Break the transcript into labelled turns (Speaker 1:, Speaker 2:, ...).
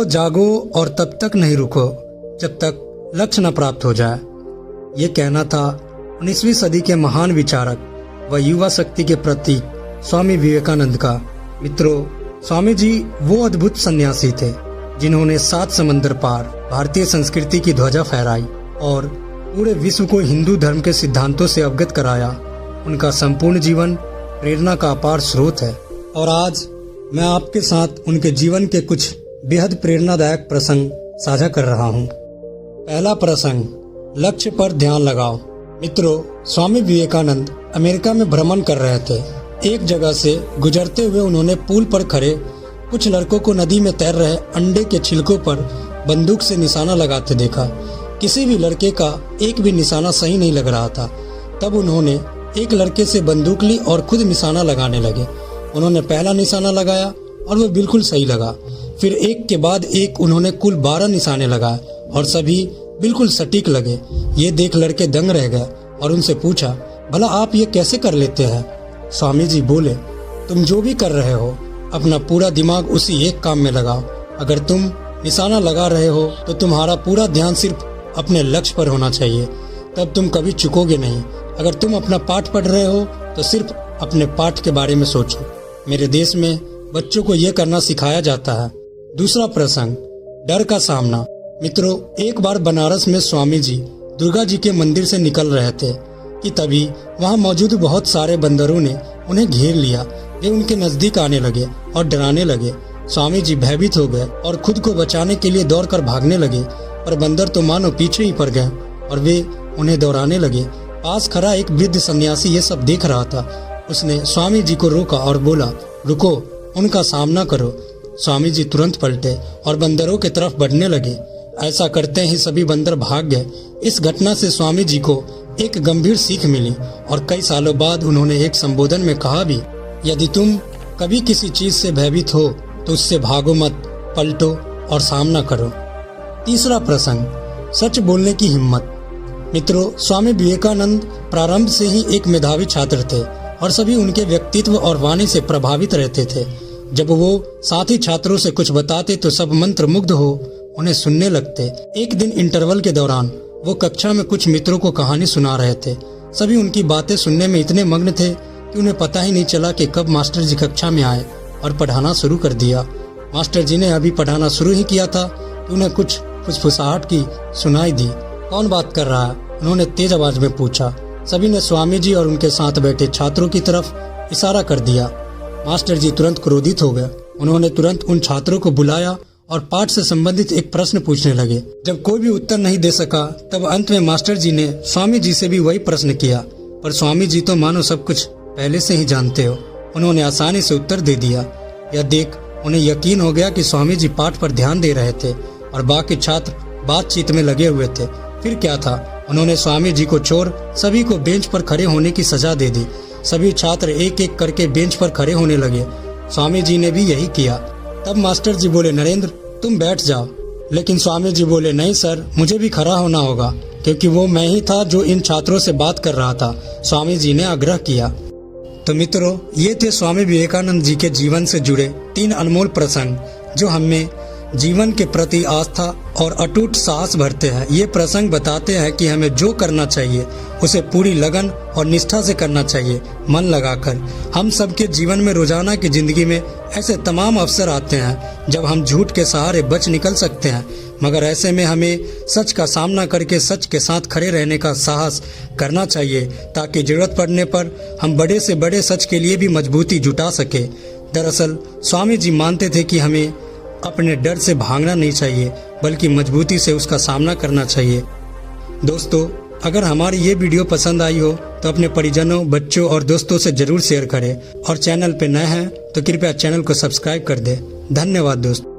Speaker 1: जागो और तब तक नहीं रुको जब तक लक्ष्य न प्राप्त हो जाए। ये कहना था 19वीं सदी के महान विचारक व युवा शक्ति के प्रतीक स्वामी विवेकानंद का। मित्रों, स्वामी जी वो अद्भुत सन्यासी थे जिन्होंने 7 समंदर पार भारतीय संस्कृति की ध्वजा फहराई और पूरे विश्व को हिंदू धर्म के सिद्धांतों से अवगत कराया। उनका संपूर्ण जीवन प्रेरणा का अपार स्रोत है और आज मैं आपके साथ उनके जीवन के कुछ बेहद प्रेरणादायक प्रसंग साझा कर रहा हूँ। पहला प्रसंग, लक्ष्य पर ध्यान लगाओ। मित्रों, स्वामी विवेकानंद अमेरिका में भ्रमण कर रहे थे। एक जगह से गुजरते हुए उन्होंने पुल पर खड़े कुछ लड़कों को नदी में तैर रहे अंडे के छिलकों पर बंदूक से निशाना लगाते देखा। किसी भी लड़के का एक भी निशाना सही नहीं लग रहा था। तब उन्होंने एक लड़के से बंदूक ली और खुद निशाना लगाने लगे। उन्होंने पहला निशाना लगाया और वह बिल्कुल सही लगा। फिर एक के बाद एक उन्होंने कुल 12 निशाने लगाए और सभी बिल्कुल सटीक लगे। ये देख लड़के दंग रह गए और उनसे पूछा, भला आप ये कैसे कर लेते हैं? स्वामी जी बोले, तुम जो भी कर रहे हो अपना पूरा दिमाग उसी एक काम में लगाओ। अगर तुम निशाना लगा रहे हो तो तुम्हारा पूरा ध्यान सिर्फ अपने लक्ष्य पर होना चाहिए, तब तुम कभी चुकोगे नहीं। अगर तुम अपना पाठ पढ़ रहे हो तो सिर्फ अपने पाठ के बारे में सोचो। मेरे देश में बच्चों को यह करना सिखाया जाता है। दूसरा प्रसंग, डर का सामना। मित्रों, एक बार बनारस में स्वामी जी दुर्गा जी के मंदिर से निकल रहे थे कि तभी वहां मौजूद बहुत सारे बंदरों ने उन्हें घेर लिया। वे उनके नजदीक आने लगे और डराने लगे। स्वामी जी भयभीत हो गए और खुद को बचाने के लिए दौड़कर भागने लगे, पर बंदर तो मानो पीछे ही पड़ गए और वे उन्हें दौड़ाने लगे। पास खड़ा एक वृद्ध सन्यासी ये सब देख रहा था। उसने स्वामी जी को रोका और बोला, रुको, उनका सामना करो। स्वामी जी तुरंत पलटे और बंदरों की तरफ बढ़ने लगे। ऐसा करते ही सभी बंदर भाग गए। इस घटना से स्वामी जी को एक गंभीर सीख मिली और कई सालों बाद उन्होंने एक संबोधन में कहा भी, यदि तुम कभी किसी चीज से भयभीत हो तो उससे भागो मत, पलटो और सामना करो। तीसरा प्रसंग, सच बोलने की हिम्मत। मित्रों, स्वामी विवेकानंद प्रारंभ से ही एक मेधावी छात्र थे और सभी उनके व्यक्तित्व और वाणी से प्रभावित रहते थे। जब वो साथी छात्रों से कुछ बताते तो सब मंत्र मुग्ध हो उन्हें सुनने लगते। एक दिन इंटरवल के दौरान वो कक्षा में कुछ मित्रों को कहानी सुना रहे थे। सभी उनकी बातें सुनने में इतने मग्न थे कि उन्हें पता ही नहीं चला कि कब मास्टर जी कक्षा में आए और पढ़ाना शुरू कर दिया। मास्टर जी ने अभी पढ़ाना शुरू ही किया था कि उन्हें कुछ फुसफुसाहट की सुनाई दी। कौन बात कर रहा है? उन्होंने तेज आवाज में पूछा। सभी ने स्वामी जी और उनके साथ बैठे छात्रों की तरफ इशारा कर दिया। मास्टर जी तुरंत क्रोधित हो गए। उन्होंने तुरंत उन छात्रों को बुलाया और पाठ से संबंधित एक प्रश्न पूछने लगे। जब कोई भी उत्तर नहीं दे सका तब अंत में मास्टर जी ने स्वामी जी से भी वही प्रश्न किया, पर स्वामी जी तो मानो सब कुछ पहले से ही जानते हो। उन्होंने आसानी से उत्तर दे दिया। यह देख उन्हें यकीन हो गया कि स्वामी जी पाठ पर ध्यान दे रहे थे और बाकी छात्र बातचीत में लगे हुए थे। फिर क्या था, उन्होंने स्वामी जी को छोड़ सभी को बेंच पर खड़े होने की सजा दे दी। सभी छात्र एक एक करके बेंच पर खड़े होने लगे। स्वामी जी ने भी यही किया। तब मास्टर जी बोले, नरेंद्र तुम बैठ जाओ। लेकिन स्वामी जी बोले, नहीं सर, मुझे भी खड़ा होना होगा क्योंकि वो मैं ही था जो इन छात्रों से बात कर रहा था। स्वामी जी ने आग्रह किया। तो मित्रों, ये थे स्वामी विवेकानंद जी के जीवन से जुड़े 3 अनमोल प्रसंग जो हमें जीवन के प्रति आस्था और अटूट साहस भरते हैं। ये प्रसंग बताते हैं कि हमें जो करना चाहिए उसे पूरी लगन और निष्ठा से करना चाहिए, मन लगाकर। हम सबके जीवन में रोजाना की जिंदगी में ऐसे तमाम अवसर आते हैं जब हम झूठ के सहारे बच निकल सकते हैं, मगर ऐसे में हमें सच का सामना करके सच के साथ खड़े रहने का साहस करना चाहिए ताकि जरूरत पड़ने पर हम बड़े से बड़े सच के लिए भी मजबूती जुटा सके। दरअसल स्वामी जी मानते थे कि हमें अपने डर से भागना नहीं चाहिए बल्कि मजबूती से उसका सामना करना चाहिए। दोस्तों, अगर हमारी ये वीडियो पसंद आई हो तो अपने परिजनों, बच्चों और दोस्तों से जरूर शेयर करें और चैनल पे नए हैं तो कृपया चैनल को सब्सक्राइब कर दें। धन्यवाद दोस्तों।